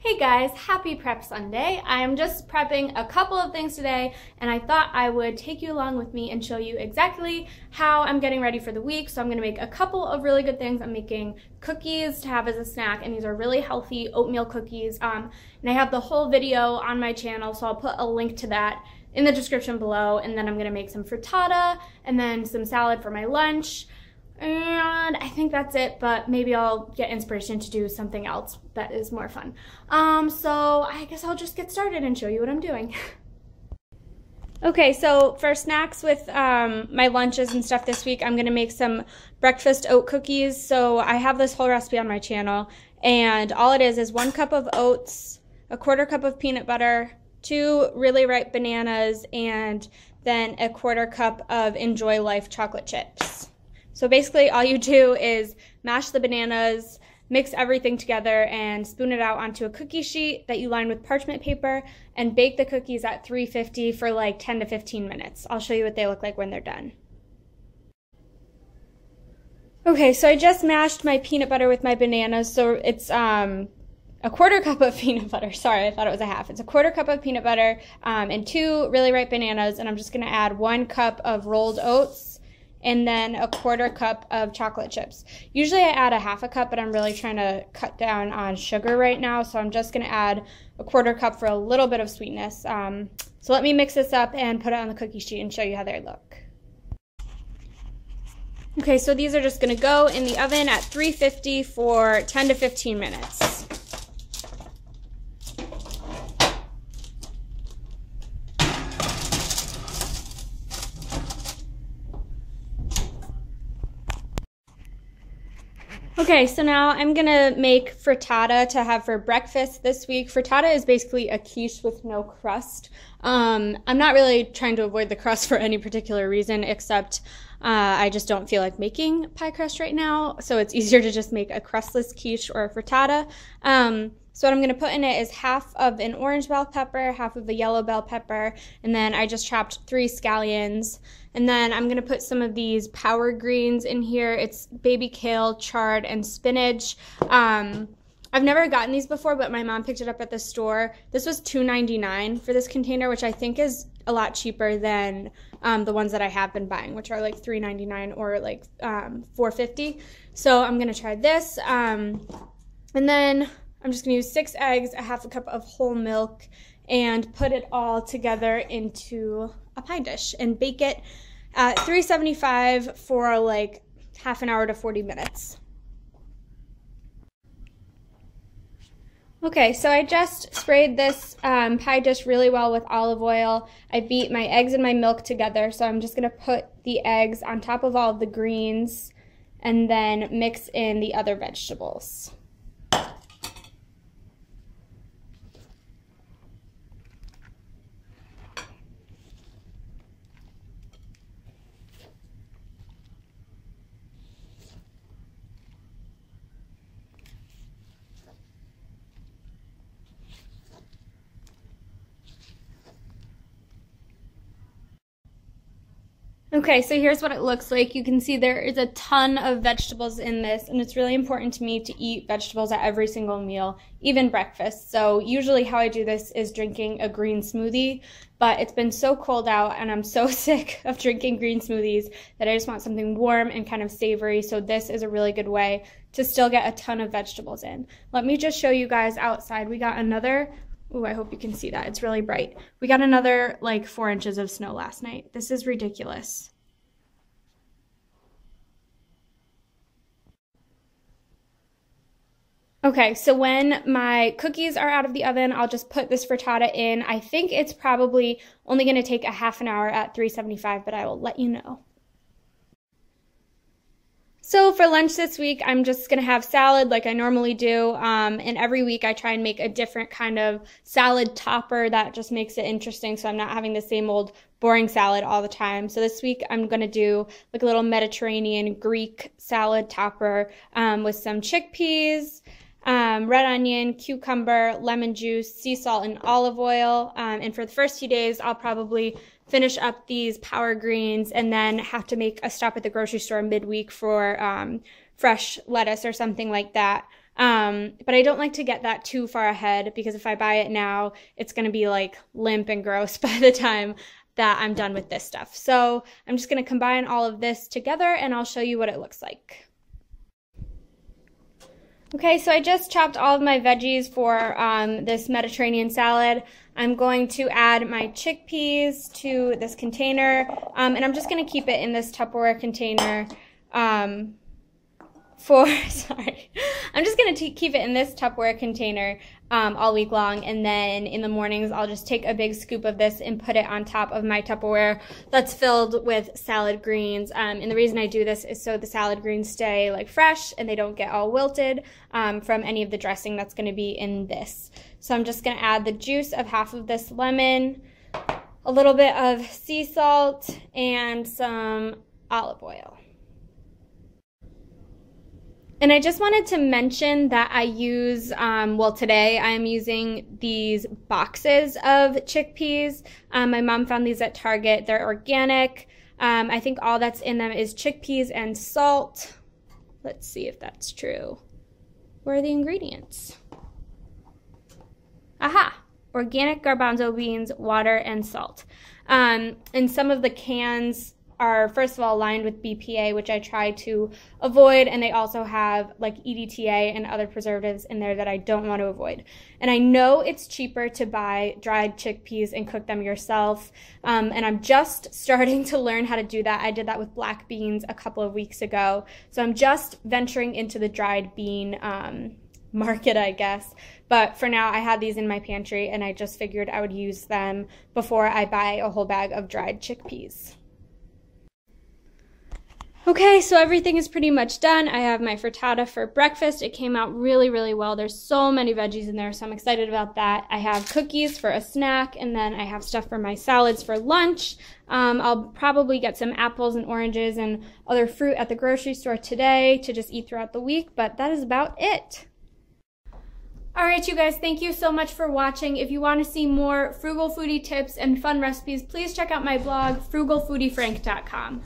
Hey guys, happy Prep Sunday. I am just prepping a couple of things today and I thought I would take you along with me and show you exactly how I'm getting ready for the week. So I'm going to make a couple of really good things. I'm making cookies to have as a snack, and these are really healthy oatmeal cookies. And I have the whole video on my channel, so I'll put a link to that in the description below. And then I'm going to make some frittata and then some salad for my lunch. And I think that's it, but maybe I'll get inspiration to do something else that is more fun. So I guess I'll just get started and show you what I'm doing. Okay, so for snacks with my lunches and stuff this week, I'm gonna make some breakfast oat cookies. So I have this whole recipe on my channel, and all it is 1 cup of oats, 1/4 cup of peanut butter, 2 really ripe bananas, and then 1/4 cup of Enjoy Life chocolate chips. So basically all you do is mash the bananas, mix everything together, and spoon it out onto a cookie sheet that you line with parchment paper and bake the cookies at 350 for like 10 to 15 minutes. I'll show you what they look like when they're done. Okay, so I just mashed my peanut butter with my bananas, so it's 1/4 cup of peanut butter. Sorry, I thought it was a half. It's 1/4 cup of peanut butter and 2 really ripe bananas, and I'm just gonna add 1 cup of rolled oats and then 1/4 cup of chocolate chips. Usually I add 1/2 cup, but I'm really trying to cut down on sugar right now, so I'm just gonna add 1/4 cup for a little bit of sweetness. So let me mix this up and put it on the cookie sheet and show you how they look. Okay, so these are just gonna go in the oven at 350 for 10 to 15 minutes. Okay, so now I'm gonna make frittata to have for breakfast this week. Frittata is basically a quiche with no crust. I'm not really trying to avoid the crust for any particular reason, except I just don't feel like making pie crust right now, so it's easier to just make a crustless quiche or a frittata. So what I'm going to put in it is 1/2 of an orange bell pepper, 1/2 of a yellow bell pepper, and then I just chopped 3 scallions. And then I'm going to put some of these power greens in here. It's baby kale, chard, and spinach. I've never gotten these before, but my mom picked it up at the store. This was $2.99 for this container, which I think is a lot cheaper than the ones that I have been buying, which are like $3.99 or like $4.50. So I'm going to try this. And then I'm just going to use 6 eggs, 1/2 cup of whole milk, and put it all together into a pie dish and bake it at 375 for like half an hour to 40 minutes. Okay, so I just sprayed this pie dish really well with olive oil. I beat my eggs and my milk together, so I'm just going to put the eggs on top of all of the greens and then mix in the other vegetables. Okay, so here's what it looks like. You can see there is a ton of vegetables in this, and it's really important to me to eat vegetables at every single meal, even breakfast. So usually how I do this is drinking a green smoothie, but it's been so cold out and I'm so sick of drinking green smoothies that I just want something warm and kind of savory. So this is a really good way to still get a ton of vegetables in. Let me just show you guys outside. We got another, ooh, I hope you can see that. It's really bright. We got another like 4 inches of snow last night. This is ridiculous. Okay, so when my cookies are out of the oven, I'll just put this frittata in. I think it's probably only going to take a half an hour at 375, but I will let you know. So for lunch this week, I'm just going to have salad like I normally do, and every week I try and make a different kind of salad topper that just makes it interesting, so I'm not having the same old boring salad all the time. So this week I'm going to do like a little Mediterranean Greek salad topper with some chickpeas, red onion, cucumber, lemon juice, sea salt, and olive oil. And for the first few days, I'll probably finish up these power greens and then have to make a stop at the grocery store midweek for fresh lettuce or something like that. But I don't like to get that too far ahead because if I buy it now, it's going to be like limp and gross by the time that I'm done with this stuff. So I'm just going to combine all of this together and I'll show you what it looks like. Okay, so I just chopped all of my veggies for this Mediterranean salad. I'm going to add my chickpeas to this container, and I'm just going to keep it in this Tupperware container I'm just going to keep it in this Tupperware container all week long, and then in the mornings I'll just take a big scoop of this and put it on top of my Tupperware that's filled with salad greens. And the reason I do this is so the salad greens stay like fresh and they don't get all wilted from any of the dressing that's going to be in this. So I'm just going to add the juice of half of this lemon, a little bit of sea salt, and some olive oil. And I just wanted to mention that I use, today I am using these boxes of chickpeas. My mom found these at Target. They're organic. I think all that's in them is chickpeas and salt. Let's see if that's true. Where are the ingredients? Aha! Organic garbanzo beans, water, and salt. And some of the cans are, first of all, lined with BPA, which I try to avoid, and they also have like EDTA and other preservatives in there that I don't want to avoid. And I know it's cheaper to buy dried chickpeas and cook them yourself, and I'm just starting to learn how to do that. I did that with black beans a couple of weeks ago, so I'm just venturing into the dried bean market, I guess. But for now, I had these in my pantry, and I just figured I would use them before I buy a whole bag of dried chickpeas. Okay, so everything is pretty much done. I have my frittata for breakfast. It came out really, really well. There's so many veggies in there, so I'm excited about that. I have cookies for a snack, and then I have stuff for my salads for lunch. I'll probably get some apples and oranges and other fruit at the grocery store today to just eat throughout the week, but that is about it. Alright, you guys, thank you so much for watching. If you want to see more frugal foodie tips and fun recipes, please check out my blog, frugalfoodiefrank.com.